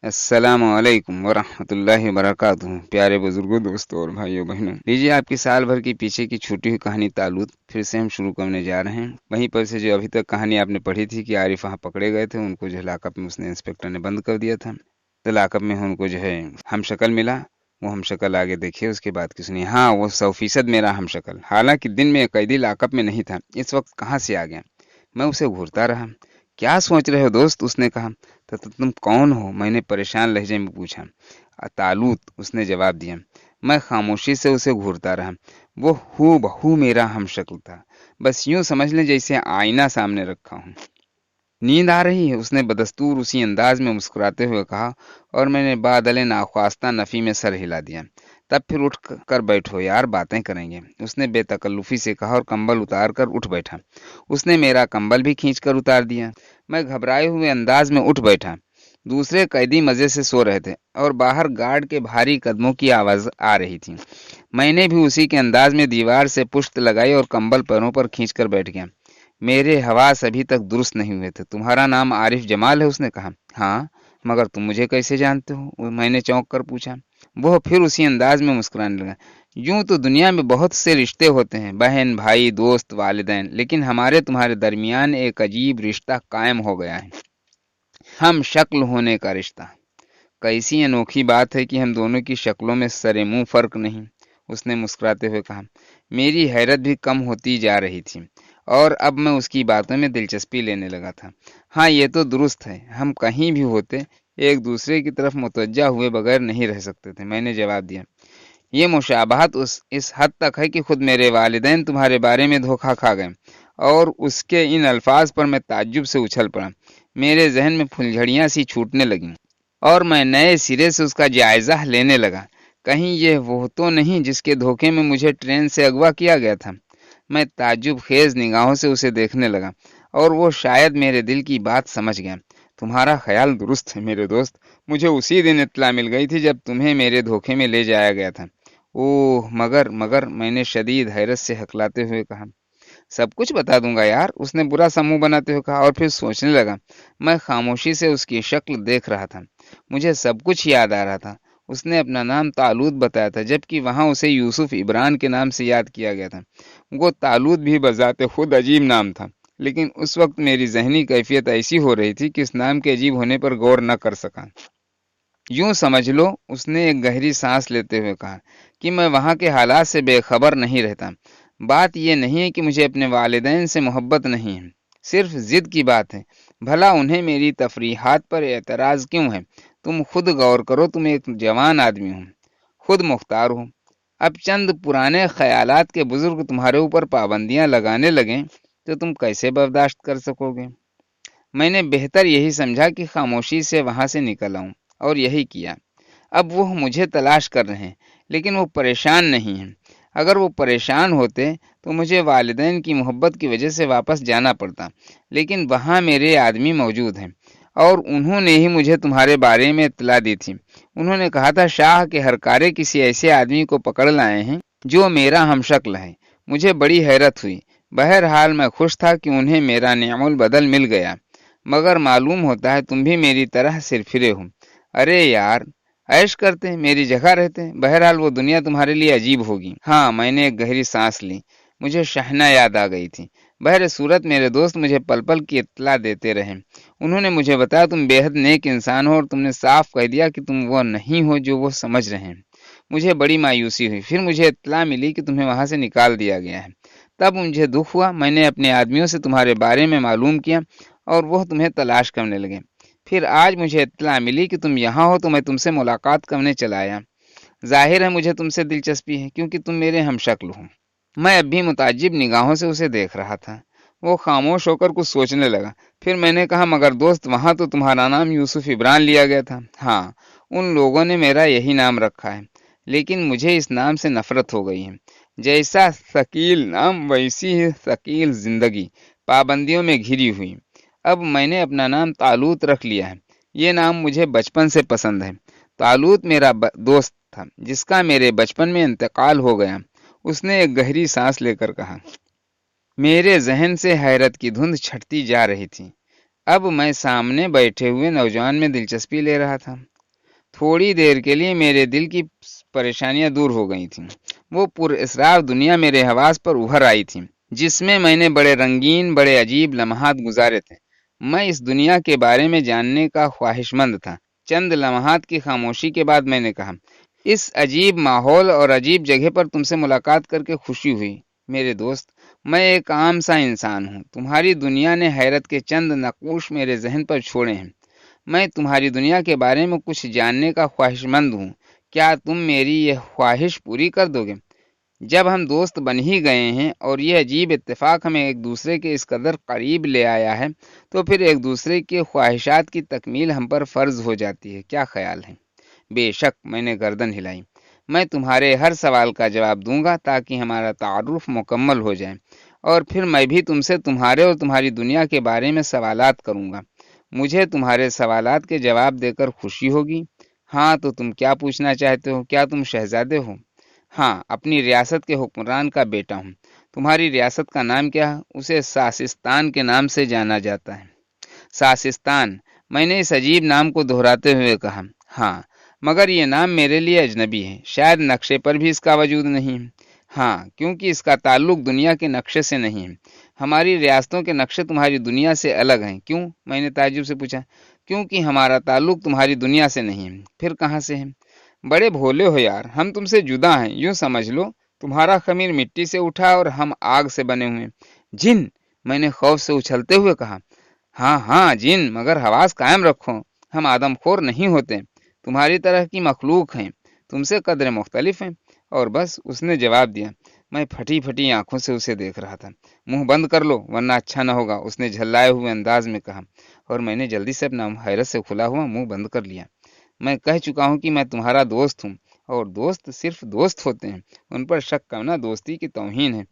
अस्सलाम वालेकुम वरहमतुल्लाहि वबरकातुहू। प्यारे बुजुर्गों, दोस्तों और भाइयों बहनों, लीजिए आपकी साल भर की पीछे की छूटी हुई कहानी तालूत फिर से हम शुरू करने जा रहे हैं। वहीं पर से जो अभी तक कहानी आपने पढ़ी थी कि आरिफ वहाँ पकड़े गए थे, उनको जो है लाकअप में उसने इंस्पेक्टर ने बंद कर दिया था। तो लाकअप में उनको जो है हम शक्ल मिला। वो हम शक्ल आगे देखिए, उसके बाद की सुनिए। हाँ, वो 100% मेरा हम शक्ल। हालांकि दिन में कैदी लाकअप में नहीं था, इस वक्त कहाँ से आ गया। मैं उसे घूरता रहा। क्या सोच रहे हो दोस्त, उसने कहा। तो तुम कौन हो, मैंने परेशान लहजे में पूछा। तालूत, उसने जवाब दिया। मैं खामोशी से उसे घूरता रहा। वो हूबहू मेरा हमशक्ल था। बस यूं समझ लें जैसे आईना सामने रखा हूं। नींद आ रही है, उसने बदस्तूर उसी अंदाज में मुस्कुराते हुए कहा, और मैंने बादल नाख्वास्ता नफी में सर हिला दिया। तब फिर उठ कर बैठो यार, बातें करेंगे, उसने बेतकल्लुफी से कहा और कंबल उतार कर उठ बैठा। उसने मेरा कंबल भी खींच कर उतार दिया। मैं घबराए हुए अंदाज में उठ बैठा। दूसरे कैदी मजे से सो रहे थे और बाहर गार्ड के भारी कदमों की आवाज आ रही थी। मैंने भी उसी के अंदाज में दीवार से पुश्त लगाई और कंबल पैरों पर खींचकर बैठ गया। मेरे हवास अभी तक दुरुस्त नहीं हुए थे। तुम्हारा नाम आरिफ जमाल है, उसने कहा। हाँ, मगर तुम मुझे कैसे जानते हो, मैंने चौंक कर पूछा। वो फिर उसी अंदाज में मुस्कुराने लगा। यूं तो दुनिया में बहुत से रिश्ते होते हैं, बहन, भाई, दोस्त, वालिदैन, लेकिन हमारे तुम्हारे दरमियान एक अजीब रिश्ता कायम हो गया है। हम शक्ल होने का रिश्ता। कैसी अनोखी बात है कि हम दोनों की शक्लों में सरे मुंह फर्क नहीं, उसने मुस्कुराते हुए कहा। मेरी हैरत भी कम होती जा रही थी और अब मैं उसकी बातों में दिलचस्पी लेने लगा था। हाँ, ये तो दुरुस्त है, हम कहीं भी होते एक दूसरे की तरफ मुतवज्जा हुए बगैर नहीं रह सकते थे, मैंने जवाब दिया। ये मुशाबहत इस हद तक है कि खुद मेरे वालिदैन तुम्हारे बारे में धोखा खा गए। और उसके इन अल्फाज पर मैं ताज्जुब से उछल पड़ा। मेरे जहन में फुलझड़ियां सी छूटने लगीं और मैं नए सिरे से उसका जायजा लेने लगा। कहीं ये वो तो नहीं जिसके धोखे में मुझे ट्रेन से अगवा किया गया था। मैं ताज्जुब खेज निगाहों से उसे देखने लगा और वो शायद मेरे दिल की बात समझ गया। तुम्हारा ख्याल दुरुस्त है मेरे दोस्त। मुझे उसी दिन इत्तला मिल गई थी जब तुम्हें मेरे धोखे में ले जाया गया था। ओह, मगर मगर, मैंने शदीद हैरत से हकलाते हुए कहा। सब कुछ बता दूंगा यार, उसने बुरा सा मुंह बनाते हुए कहा और फिर सोचने लगा। मैं खामोशी से उसकी शक्ल देख रहा था। मुझे सब कुछ याद आ रहा था। उसने अपना नाम तालूत बताया था, जबकि वहां उसे यूसुफ इब्रान के नाम से याद किया गया था। वो तालूत भी बजाते खुद अजीब नाम था, लेकिन उस वक्त मेरी जहनी कैफियत ऐसी हो रही थी कि इस नाम के अजीब होने पर गौर न कर सका। यूं समझ लो, उसने एक गहरी सांस लेते हुए कहा, कि मैं वहां के हालात से बेखबर नहीं रहता। बात यह नहीं है कि मुझे अपने वालिदैन से मोहब्बत नहीं है, सिर्फ जिद की बात है। भला उन्हें मेरी तफरीहात पर एतराज क्यों है। तुम खुद गौर करो, तुम एक जवान आदमी हो, खुद मुख्तार हो। अब चंद पुराने ख्यालात के बुजुर्ग तुम्हारे ऊपर पाबंदियां लगाने लगें तो तुम कैसे बर्दाश्त कर सकोगे। मैंने बेहतर यही समझा कि खामोशी से वहां से निकल आऊं, और यही किया। अब वो मुझे तलाश कर रहे हैं, लेकिन वो परेशान नहीं हैं। अगर वो परेशान होते तो मुझे वालिदैन की मोहब्बत की वजह से वापस जाना पड़ता, लेकिन वहाँ मेरे आदमी मौजूद हैं और उन्होंने ही मुझे तुम्हारे बारे में इत्तला दी थी। उन्होंने कहा था शाह के हरकारे किसी ऐसे आदमी को पकड़ लाए हैं जो मेरा हमशक्ल है। मुझे बड़ी हैरत हुई। बहरहाल मैं खुश था कि उन्हें मेरा नेमुल बदल मिल गया। मगर मालूम होता है तुम भी मेरी तरह सिरफिरे हो। अरे यार, ऐश करते हैं, मेरी जगह रहते हैं। बहरहाल वो दुनिया तुम्हारे लिए अजीब होगी। हाँ, मैंने एक गहरी सांस ली। मुझे शहना याद आ गई थी। बहर सूरत मेरे दोस्त मुझे पल पल की इत्तला देते रहे। उन्होंने मुझे बताया तुम बेहद नेक इंसान हो और तुमने साफ कह दिया कि तुम वो नहीं हो जो वो समझ रहे हैं। मुझे बड़ी मायूसी हुई। फिर मुझे इत्तला मिली कि तुम्हें वहां से निकाल दिया गया है। तब मुझे दुख हुआ। मैंने अपने आदमियों से तुम्हारे बारे में मालूम किया और वह तुम्हें तलाश करने लगे। फिर आज मुझे इत्तला मिली कि तुम यहाँ हो तो मैं तुमसे मुलाकात करने चला आया। जाहिर है मुझे तुमसे दिलचस्पी है, क्योंकि तुम मेरे हमशक्ल हो। मैं अब भी मुताजिब निगाहों से उसे देख रहा था। वो खामोश होकर कुछ सोचने लगा। फिर मैंने कहा, मगर दोस्त, वहां तो तुम्हारा नाम यूसुफ इब्रान लिया गया था। हाँ, उन लोगों ने मेरा यही नाम रखा है, लेकिन मुझे इस नाम से नफरत हो गई है। जैसा शकील नाम वैसी ही शकील जिंदगी, पाबंदियों में घिरी हुई। अब मैंने अपना नाम तालूत रख लिया है। ये नाम मुझे बचपन से पसंद है। तालूत मेरा दोस्त था जिसका मेरे बचपन में इंतकाल हो गया। उसने एक गहरी सांस लेकर कहा। मेरे जहन से हैरत की धुंध छटती जा रही थी। अब मैं सामने बैठे हुए नौजवान में दिलचस्पी ले रहा था। تھوڑی دیر کے لیے میرے دل کی پریشانیاں دور ہو گئی تھیں۔ وہ پر اسرار دنیا میرے حواس پر ابھر آئی تھی، جس میں میں نے بڑے رنگین، بڑے عجیب لمحات گزارے تھے۔ میں اس دنیا کے بارے میں جاننے کا خواہش مند تھا۔ چند لمحات کی خاموشی کے بعد میں نے کہا، اس عجیب ماحول اور عجیب جگہ پر تم سے ملاقات کر کے خوشی ہوئی میرے دوست۔ میں ایک عام سا انسان ہوں۔ تمہاری دنیا نے حیرت کے چند نقوش میرے ذہن پر چھوڑے ہیں۔ میں تمہاری دنیا کے بارے میں کچھ جاننے کا خواہش مند ہوں۔ کیا تم میری یہ خواہش پوری کر دو گے؟ جب ہم دوست بن ہی گئے ہیں اور یہ عجیب اتفاق ہمیں ایک دوسرے کے اس قدر قریب لے آیا ہے، تو پھر ایک دوسرے کے خواہشات کی تکمیل ہم پر فرض ہو جاتی ہے۔ کیا خیال ہے؟ بے شک، میں نے گردن ہلائی۔ میں تمہارے ہر سوال کا جواب دوں گا تاکہ ہمارا تعارف مکمل ہو جائے، اور پھر میں بھی تم سے تمہارے اور تمہاری دنیا کے بارے میں سوالات کروں گا۔ مجھے تمہارے سوالات کے جواب دے کر خوشی ہوگی۔ ہاں، تو تم کیا پوچھنا چاہتے ہو؟ کیا تم شہزادے ہو؟ ہاں، اپنی ریاست کے حکمران کا بیٹا ہوں۔ تمہاری ریاست کا نام کیا ہے؟ اسے ساسستان کے نام سے جانا جاتا ہے۔ ساسستان، میں نے اس عجیب نام کو دہراتے ہوئے کہا۔ ہاں، مگر یہ نام میرے لیے اجنبی ہے، شاید نقشے پر بھی اس کا وجود نہیں ہے۔ ہاں، کیونکہ اس کا تعلق دنیا کے نقشے سے نہیں ہے۔ ہماری ریاستوں کے نقشے تمہاری دنیا سے الگ ہیں۔ کیوں؟ میں نے تعجب سے پوچھا۔ کیونکہ ہمارا تعلق تمہاری دنیا سے نہیں ہے۔ پھر کہاں سے ہے؟ بڑے بھولے ہو یار، ہم تم سے جدا ہیں۔ یوں سمجھ لو تمہارا خمیر مٹی سے اٹھا اور ہم آگ سے بنے ہوئے۔ جن، میں نے خوف سے اچھلتے ہوئے کہا۔ ہاں ہاں جن، مگر حواس قائم رکھو، ہم آدم خور نہیں ہوتے، تمہاری طرح کی مخلوق ہیں، تم سے قدر مختلف ہیں۔ اور بس، اس نے جواب دیا۔ میں پھٹی پھٹی آنکھوں سے اسے دیکھ رہا تھا۔ منہ بند کر لو ورنہ اچھا نہ ہوگا، اس نے جھلائے ہوئے انداز میں کہا، اور میں نے جلدی سے اپنا حیرت سے کھلا ہوا منہ بند کر لیا۔ میں کہہ چکا ہوں کہ میں تمہارا دوست ہوں، اور دوست صرف دوست ہوتے ہیں، ان پر شک کرنا دوستی کی توہین ہے۔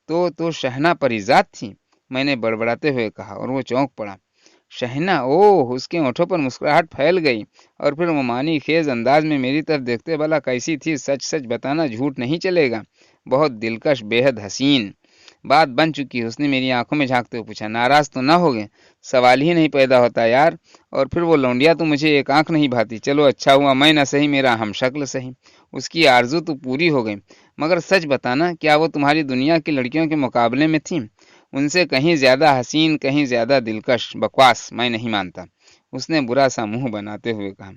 تو شہنا پریزاد تھی، میں نے بڑبڑاتے ہوئے کہا، اور وہ چونک پڑا۔ شہنا؟ اوہ! اس کے ہونٹوں پر مسکراہٹ پھیل گئی، اور پھر وہ معنی خیز انداز میں میری طرف دیکھتے، بھلا کیسی تھی؟ سچ سچ بتانا، جھوٹ نہیں چلے گا۔ بہت دلکش، بے حد حسین۔ بات بن چکی ہے، اس نے میری آنکھوں میں جھانکتے ہوئے پوچھا۔ ناراض تو نہ ہو گئے؟ سوال ہی نہیں پیدا ہوتا یار۔ اور پھر وہ لونڈیا تو مجھے ایک آنکھ نہیں بھاتی۔ چلو اچھا ہوا میں نہ صحیح، میرا ہم شکل صحیح۔ اس کی آرزو تو پوری ہو گئی۔ مگر سچ بتانا، کیا وہ تمہاری دنیا کی لڑکیوں کے مقابلے میں تھیں؟ ان سے کہیں زیادہ حسین، کہیں زیادہ دلکش؟ بکواس، میں نہیں مانتا، اس نے برا سا منہ بناتے ہوئے کہا۔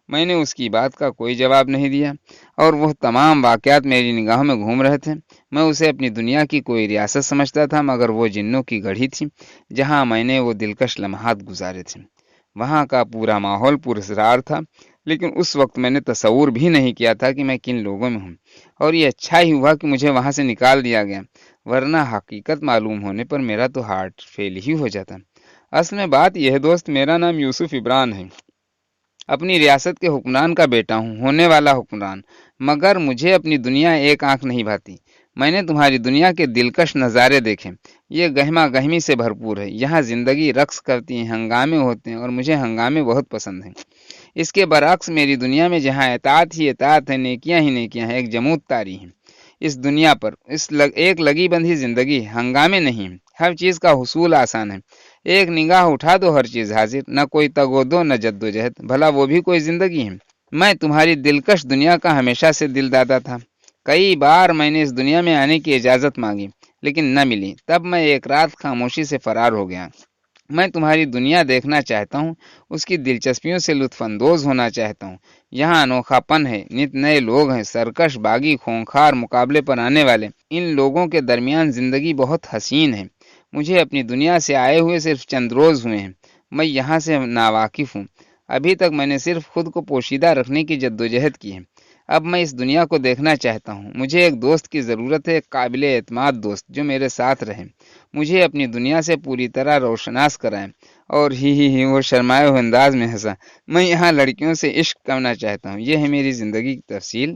میں نے اس کی بات کا کوئی جواب نہیں دیا، اور وہ تمام واقعات میری نگاہوں میں گھوم رہے تھے۔ میں اسے اپنی دنیا کی کوئی ریاست سمجھتا تھا، مگر وہ جنوں کی گڑھی تھی جہاں میں نے وہ دلکش لمحات گزارے تھے۔ وہاں کا پورا ماحول پراسرار تھا، لیکن اس وقت میں نے تصور بھی نہیں کیا تھا کہ میں کن لوگوں میں ہوں، اور یہ اچھا ہی ہوا کہ مجھے وہاں سے نکال دیا گیا، ورنہ حقیقت معلوم ہونے پر میرا تو ہارٹ فیل ہی ہو جاتا۔ اصل میں بات یہ ہے دوست، میرا نام یوسف عبران ہے، اپنی ریاست کے حکمران کا بیٹا ہوں، ہونے والا حکمران، مگر مجھے اپنی دنیا ایک آنکھ نہیں بھاتی۔ میں نے تمہاری دنیا کے دلکش نظارے دیکھے، یہ گہما گہمی سے بھرپور ہے، یہاں زندگی رقص کرتی ہے، ہنگامے ہوتے ہیں، اور مجھے ہنگامے بہت پسند ہیں۔ اس کے برعکس میری دنیا میں جہاں اطاعت ہی اطاعت ہے، نیکیاں ہی نیکیاں ہیں، ایک جمود طاری ہے۔ اس دنیا پر ایک لگی بندھی زندگی، ہنگامے نہیں، ہر چیز کا حصول آسان ہے، ایک نگاہ اٹھا دو ہر چیز حاضر، نہ کوئی تگ و دو نہ جد و جہد، بھلا وہ بھی کوئی زندگی ہے؟ میں تمہاری دلکش دنیا کا ہمیشہ سے دل دادا تھا۔ کئی بار میں نے اس دنیا میں آنے کی اجازت مانگی، لیکن نہ ملی، تب میں ایک رات خاموشی سے فرار ہو گیا۔ میں تمہاری دنیا دیکھنا چاہتا ہوں، اس کی دلچسپیوں سے لطف اندوز ہونا چاہتا ہوں۔ یہاں انوکھا پن ہے، نت نئے لوگ ہیں، سرکش، باغی، خونخوار، مقابلے پر آنے والے، ان لوگوں کے درمیان زندگی بہت حسین ہے۔ مجھے اپنی دنیا سے آئے ہوئے صرف چند روز ہوئے ہیں، میں یہاں سے ناواقف ہوں۔ ابھی تک میں نے صرف خود کو پوشیدہ رکھنے کی جدوجہد کی ہے۔ اب میں اس دنیا کو دیکھنا چاہتا ہوں۔ مجھے ایک دوست کی ضرورت ہے، ایک قابل اعتماد دوست جو میرے ساتھ رہے، مجھے اپنی دنیا سے پوری طرح روشناس کرائے۔ اور ہی وہ شرمائے ہوئے انداز میں ہنسا۔ میں یہاں لڑکیوں سے عشق کرنا چاہتا ہوں، یہ ہے میری زندگی کی تفصیل۔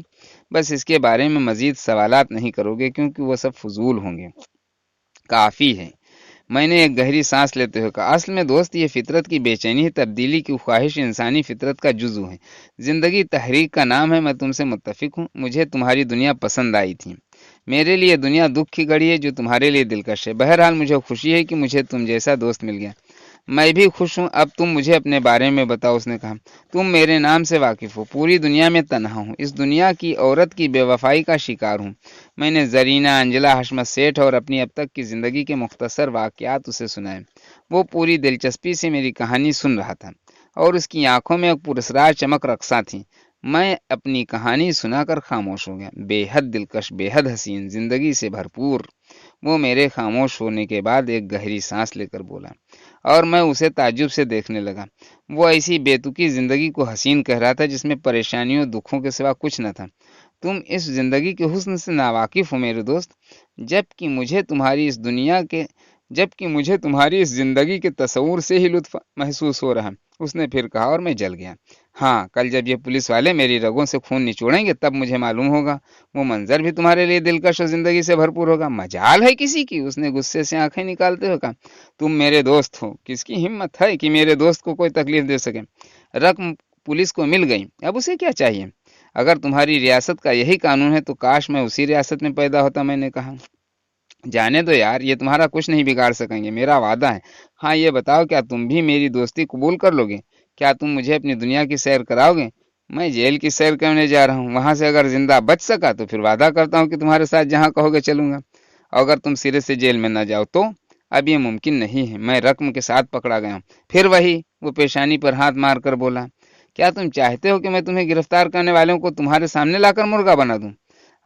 بس اس کے بارے میں مزید سوالات نہیں کرو گے، کیونکہ وہ سب فضول ہوں گے۔ کافی ہے، میں نے ایک گہری سانس لیتے ہوئے کہا۔ اصل میں دوست، یہ فطرت کی بے چینی، تبدیلی کی خواہش انسانی فطرت کا جزو ہے۔ زندگی تحریک کا نام ہے۔ میں تم سے متفق ہوں، مجھے تمہاری دنیا پسند آئی تھی۔ میرے لیے دنیا دکھ کی گھڑی ہے جو تمہارے لیے دلکش ہے۔ بہرحال مجھے خوشی ہے کہ مجھے تم جیسا دوست مل گیا۔ मैं भी खुश हूँ, अब तुम मुझे अपने बारे में बताओ, उसने कहा। तुम मेरे नाम से वाकिफ हो, पूरी दुनिया में तन्हा हूँ, इस दुनिया की औरत की बेवफाई का शिकार हूँ। मैंने जरीना, अंजला, हशमत सेठ और अपनी अब तक की जिंदगी के मुख्तसर वाकयात उसे सुनाए। वो पूरी दिलचस्पी से मेरी कहानी सुन रहा था और उसकी आंखों में एक पुरस्कार चमक रक्सा थी। मैं अपनी कहानी सुनाकर खामोश हो गया। बेहद दिलकश, बेहद हसीन, जिंदगी से भरपूर। वो मेरे खामोश होने के बाद एक गहरी सांस लेकर बोला और मैं उसे ताज्जुब से देखने लगा। वो ऐसी बेतुकी जिंदगी को हसीन कह रहा था जिसमें परेशानियों, दुखों के सिवा कुछ न था। तुम इस जिंदगी के हुस्न से नावाकिफ हो मेरे दोस्त, जबकि मुझे तुम्हारी इस दुनिया के जबकि मुझे तुम्हारी इस जिंदगी के तस्वुर से ही लुत्फ महसूस हो रहा, उसने फिर कहा और मैं जल गया। हाँ, कल जब ये पुलिस वाले मेरी रगों से खून निचोड़ेंगे तब मुझे मालूम होगा, वो मंजर भी तुम्हारे लिए दिलकश और जिंदगी से भरपूर होगा। मजाल है किसी की, उसने गुस्से से आंखें निकालते हुए कहा। तुम मेरे दोस्त हो, किसकी हिम्मत है कि मेरे दोस्त को कोई तकलीफ दे सके। रकम पुलिस को मिल गई, अब उसे क्या चाहिए। अगर तुम्हारी रियासत का यही कानून है तो काश मैं उसी रियासत में पैदा होता, मैंने कहा। जाने दो यार, ये तुम्हारा कुछ नहीं बिगाड़ सकेंगे, मेरा वादा है। हाँ, ये बताओ, क्या तुम भी मेरी दोस्ती कबूल कर लोगे? क्या तुम मुझे अपनी दुनिया की सैर कराओगे? मैं जेल की सैर करने जा रहा हूँ, वहां से अगर जिंदा बच सका तो फिर वादा करता हूँ कि तुम्हारे साथ जहाँ कहोगे चलूंगा। अगर तुम सिरे से जेल में न जाओ तो? अब ये मुमकिन नहीं है, मैं रकम के साथ पकड़ा गया हूँ। फिर वही, वो पेशानी पर हाथ मार कर बोला। क्या तुम चाहते हो कि मैं तुम्हें गिरफ्तार करने वालों को तुम्हारे सामने लाकर मुर्गा बना दूं?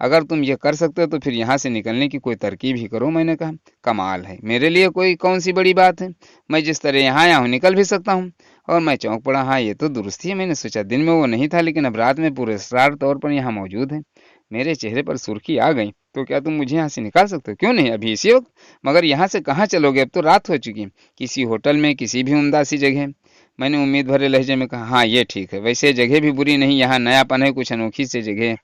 अगर तुम ये कर सकते हो तो फिर यहाँ से निकलने की कोई तरकीब ही करो, मैंने कहा। कमाल है, मेरे लिए कोई कौन सी बड़ी बात है, मैं जिस तरह यहाँ आया हूँ निकल भी सकता हूँ। और मैं चौंक पड़ा। हाँ, ये तो दुरुस्ती है, मैंने सोचा दिन में वो नहीं था लेकिन अब रात में पूरे असरार तौर पर यहाँ मौजूद है। मेरे चेहरे पर सुर्खी आ गई। तो क्या तुम मुझे यहाँ से निकाल सकते हो? क्यों नहीं, अभी इसी वक्त। मगर यहाँ से कहाँ चलोगे, अब तो रात हो चुकी। किसी होटल में, किसी भी उम्दा सी जगह, मैंने उम्मीद भरे लहजे में कहा। हाँ, ये ठीक है, वैसे जगह भी बुरी नहीं, यहाँ नयापन है, कुछ अनोखी सी जगह।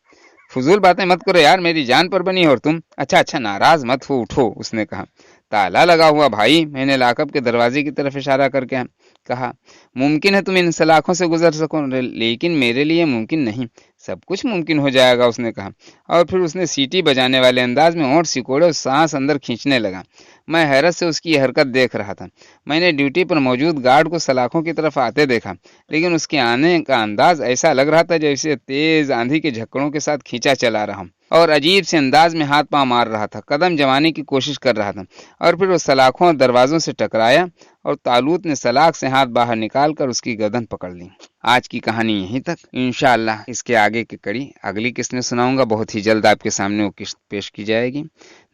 फजूल बातें मत करो यार, मेरी जान पर बनी हो और तुम। अच्छा अच्छा, नाराज मत हो, उठो, उसने कहा। ताला लगा हुआ भाई, मैंने लाकअप के दरवाजे की तरफ इशारा करके कहा। मुमकिन है तुम इन सलाखों से गुजर सको, लेकिन मेरे लिए मुमकिन नहीं। सब कुछ मुमकिन हो जाएगा, उसने कहा। और फिर उसने सीटी बजाने वाले अंदाज में होंठ सिकोड़े और सांस अंदर खींचने लगा। मैं हैरत से उसकी हरकत देख रहा था। मैंने ड्यूटी पर मौजूद गार्ड को सलाखों की तरफ आते देखा, लेकिन उसके आने का अंदाज ऐसा लग रहा था जैसे तेज आंधी के झक्कड़ों के साथ खींचा चला रहा और अजीब से अंदाज में हाथ पांव मार रहा था, कदम जमाने की कोशिश कर रहा था। और फिर वो सलाखों और दरवाजों से टकराया और तालूत ने सलाख से हाथ बाहर निकालकर उसकी गर्दन पकड़ ली। आज की कहानी यहीं तक। इंशाअल्लाह इसके आगे की कड़ी अगली किस्त में सुनाऊंगा। बहुत ही जल्द आपके सामने वो किस्त पेश की जाएगी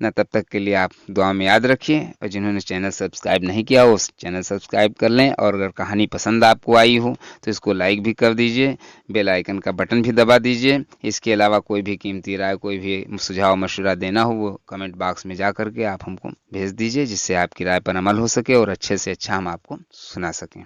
ना। तब तक के लिए आप दुआ में याद रखिए, और जिन्होंने चैनल सब्सक्राइब नहीं किया हो चैनल सब्सक्राइब कर लें। और अगर कहानी पसंद आपको आई हो तो इसको लाइक भी कर दीजिए, बेल आइकन का बटन भी दबा दीजिए। इसके अलावा कोई भी कीमती राय, कोई भी सुझाव मशवरा देना हो वो कमेंट बॉक्स में जा करके आप हमको भेज दीजिए, जिससे आपकी राय पर अमल हो सके और अच्छे से अच्छा हम आपको सुना सकें।